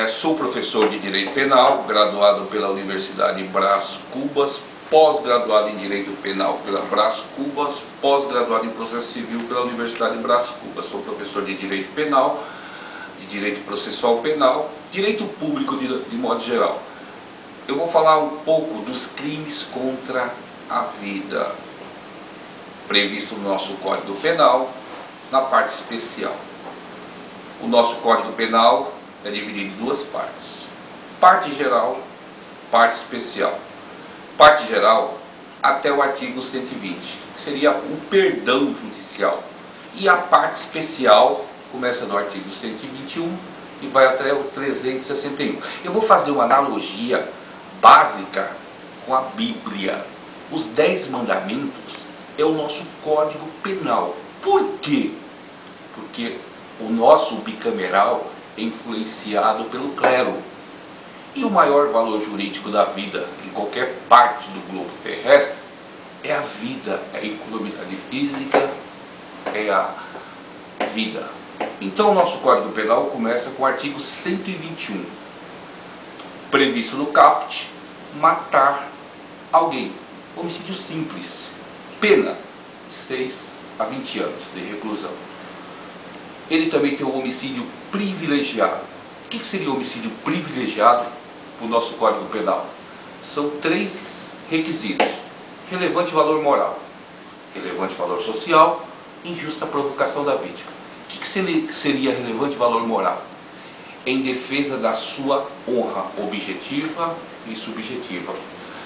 Sou professor de Direito Penal, graduado pela Universidade Brás Cubas, pós-graduado em Direito Penal pela Brás Cubas, pós-graduado em Processo Civil pela Universidade Brás Cubas. Sou professor de Direito Penal, de Direito Processual Penal, Direito Público de modo geral. Eu vou falar um pouco dos crimes contra a vida, previsto no nosso Código Penal, na parte especial. O nosso Código Penal é dividido em duas partes: parte geral, parte especial. Parte geral até o artigo 120, que seria o perdão judicial. E a parte especial começa no artigo 121 e vai até o 361. Eu vou fazer uma analogia básica com a Bíblia. Os 10 mandamentos é o nosso Código Penal. Por quê? Porque o nosso bicameral é influenciado pelo clero. E o maior valor jurídico da vida em qualquer parte do globo terrestre é a vida, é a economidade física, é a vida. Então o nosso Código Penal começa com o artigo 121. Previsto no caput, matar alguém. Homicídio simples. Pena de 6 a 20 anos de reclusão. Ele também tem o homicídio privilegiado. O que seria homicídio privilegiado para o nosso Código Penal? São 3 requisitos: relevante valor moral, relevante valor social, injusta provocação da vítima. O que seria relevante valor moral? Em defesa da sua honra objetiva e subjetiva.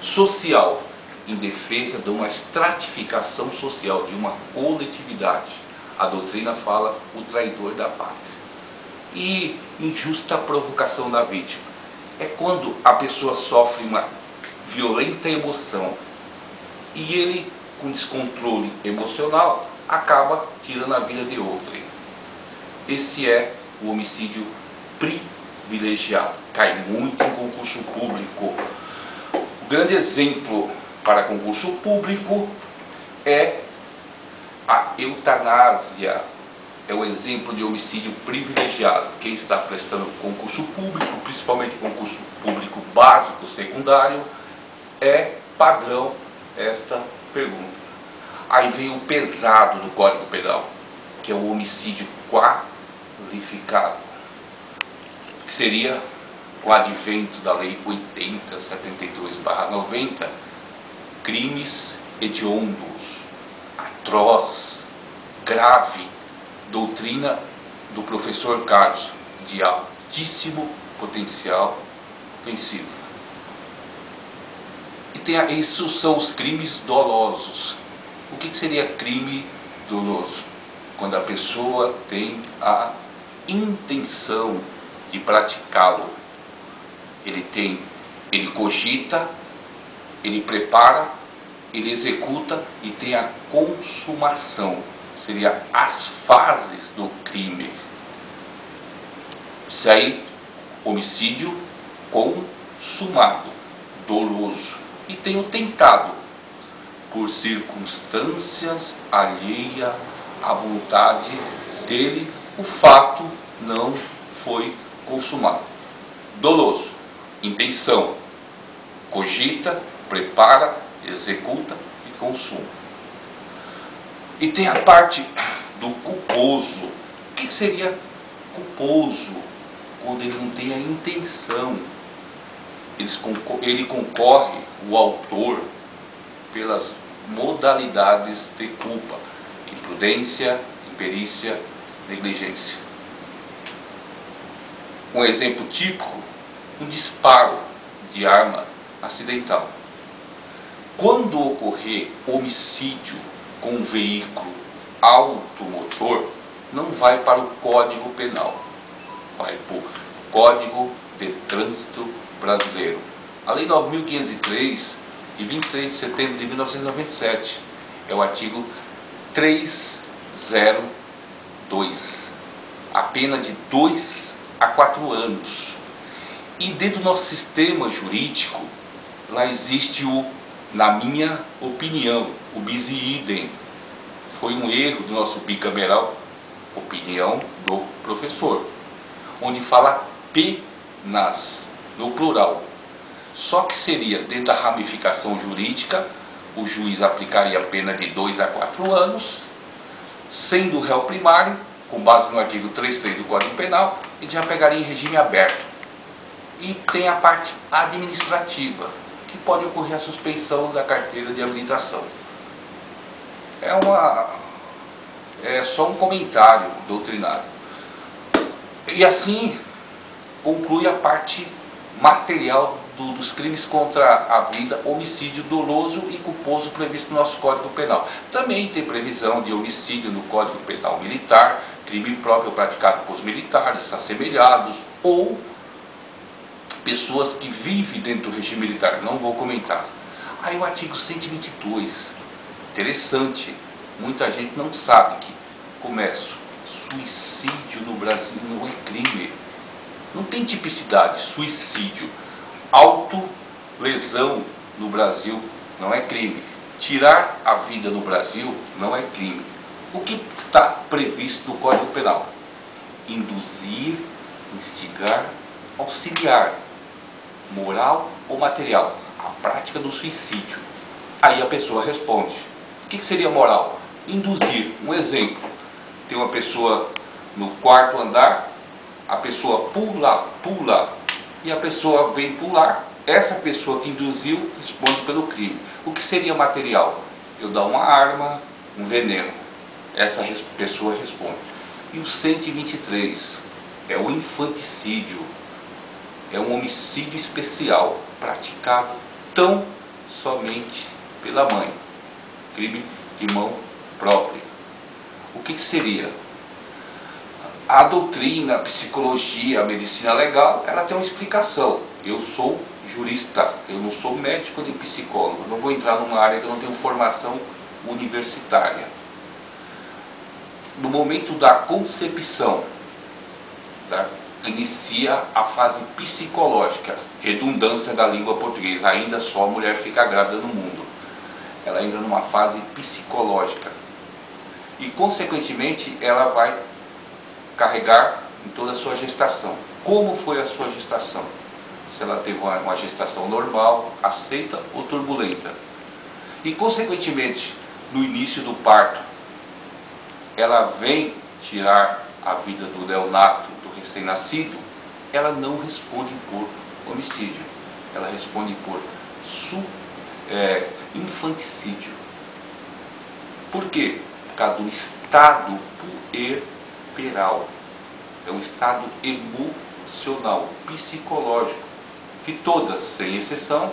Social, em defesa de uma estratificação social, de uma coletividade. A doutrina fala o traidor da pátria. E injusta provocação da vítima é quando a pessoa sofre uma violenta emoção e ele, com descontrole emocional, acaba tirando a vida de outrem. Esse é o homicídio privilegiado. Cai muito em concurso público. O grande exemplo para concurso público é a eutanásia. É o exemplo de homicídio privilegiado. Quem está prestando concurso público, principalmente concurso público básico, secundário, é padrão esta pergunta. Aí vem o pesado do Código Penal, que é o homicídio qualificado, que seria o advento da Lei 8072/90, crimes hediondos, atroz, grave, doutrina do professor Carlos, de altíssimo potencial ofensivo. E isso são os crimes dolosos. O que seria crime doloso? Quando a pessoa tem a intenção de praticá-lo. Ele cogita, ele prepara, ele executa e tem a consumação. Seria as fases do crime. Isso aí, homicídio consumado, doloso. E tem o tentado, por circunstâncias alheia à vontade dele, o fato não foi consumado. Doloso, intenção, cogita, prepara, executa e consuma. E tem a parte do culposo. O que seria culposo? Quando ele não tem a intenção. Ele concorre, o autor, pelas modalidades de culpa: imprudência, imperícia, negligência. Um exemplo típico: um disparo de arma acidental. Quando ocorrer homicídio com um veículo automotor, não vai para o Código Penal, vai para o Código de Trânsito Brasileiro. A Lei 9.503, de 23 de setembro de 1997, é o artigo 302, a pena de 2 a 4 anos. E dentro do nosso sistema jurídico, lá existe na minha opinião, o bis idem. Foi um erro do nosso bicameral, opinião do professor, onde fala no plural. Só que seria, dentro da ramificação jurídica, o juiz aplicaria a pena de 2 a 4 anos, sendo o réu primário, com base no artigo 3.3 do Código Penal, ele já pegaria em regime aberto. E tem a parte administrativa, que pode ocorrer a suspensão da carteira de habilitação. É só um comentário doutrinário. E assim conclui a parte material dos crimes contra a vida, homicídio doloso e culposo previsto no nosso Código Penal. Também tem previsão de homicídio no Código Penal Militar, crime próprio praticado por militares, assemelhados, ou pessoas que vivem dentro do regime militar. Não vou comentar. Aí o artigo 122, interessante, muita gente não sabe que, começo, suicídio no Brasil não é crime. Não tem tipicidade, suicídio. Autolesão no Brasil não é crime. Tirar a vida no Brasil não é crime. O que está previsto no Código Penal? Induzir, instigar, auxiliar, moral ou material, a prática do suicídio. Aí a pessoa responde. O que seria moral? Induzir. Um exemplo. Tem uma pessoa no quarto andar, a pessoa pula, e a pessoa vem pular, essa pessoa que induziu responde pelo crime. O que seria material? Eu dar uma arma, um veneno. Essa pessoa responde. E o 123 é o infanticídio. É um homicídio especial, praticado tão somente pela mãe. Crime de mão própria. O que seria? A doutrina, a psicologia, a medicina legal, ela tem uma explicação. Eu sou jurista, eu não sou médico nem psicólogo, não vou entrar numa área que eu não tenho formação universitária. No momento da concepção, inicia a fase psicológica, redundância da língua portuguesa, ainda só a mulher fica grávida no mundo. Ela entra numa fase psicológica. E, consequentemente, ela vai carregar em toda a sua gestação. Como foi a sua gestação? Se ela teve uma gestação normal, aceita ou turbulenta. E, consequentemente, no início do parto, ela vem tirar a vida do neonato, do recém-nascido, ela não responde por homicídio. Ela responde por infanticídio. Por quê? Por causa do estado puerperal. É um estado emocional, psicológico, que todas, sem exceção,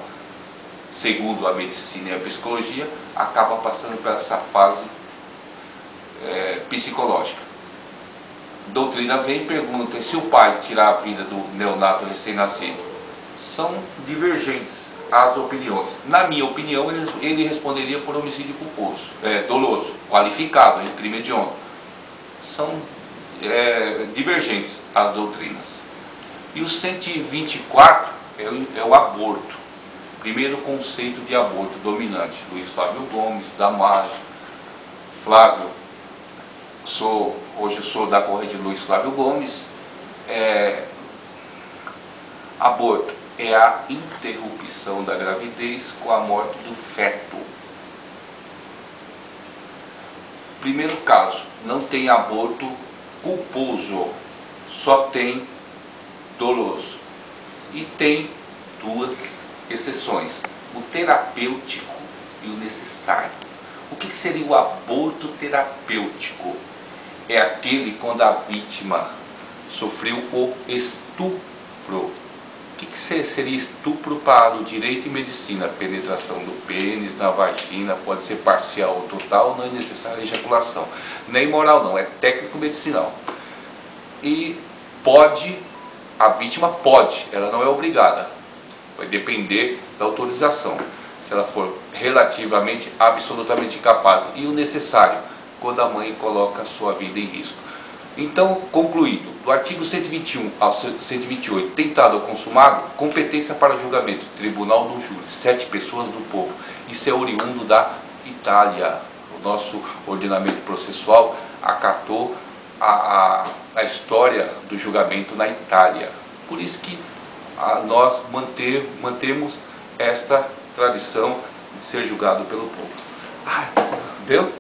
segundo a medicina e a psicologia, acabam passando por essa fase psicológica. Doutrina vem e pergunta: se o pai tirar a vida do neonato recém-nascido? São divergentes as opiniões. Na minha opinião, ele responderia por homicídio culposo, doloso, qualificado, crime hediondo. São divergentes as doutrinas. E o 124 é o aborto. Primeiro conceito de aborto dominante. Luiz Flávio Gomes, Damásio, Flávio. Hoje eu sou da corrente de Luiz Flávio Gomes. Aborto é a interrupção da gravidez com a morte do feto. Primeiro caso, não tem aborto culposo, só tem doloso. E tem duas exceções: o terapêutico e o necessário. O que seria o aborto terapêutico? É aquele quando a vítima sofreu o estupro. O que seria estupro para o direito e medicina? Penetração do pênis na vagina, pode ser parcial ou total, não é necessária ejaculação. Nem moral não, é técnico-medicinal. E a vítima pode, ela não é obrigada. Vai depender da autorização. Se ela for relativamente, absolutamente capaz. E o necessário, quando a mãe coloca a sua vida em risco. Então, concluído, do artigo 121 ao 128, tentado ou consumado, competência para julgamento, tribunal do júri, 7 pessoas do povo. Isso é oriundo da Itália. O nosso ordenamento processual acatou a história do julgamento na Itália. Por isso que nós mantemos esta tradição de ser julgado pelo povo. Entendeu?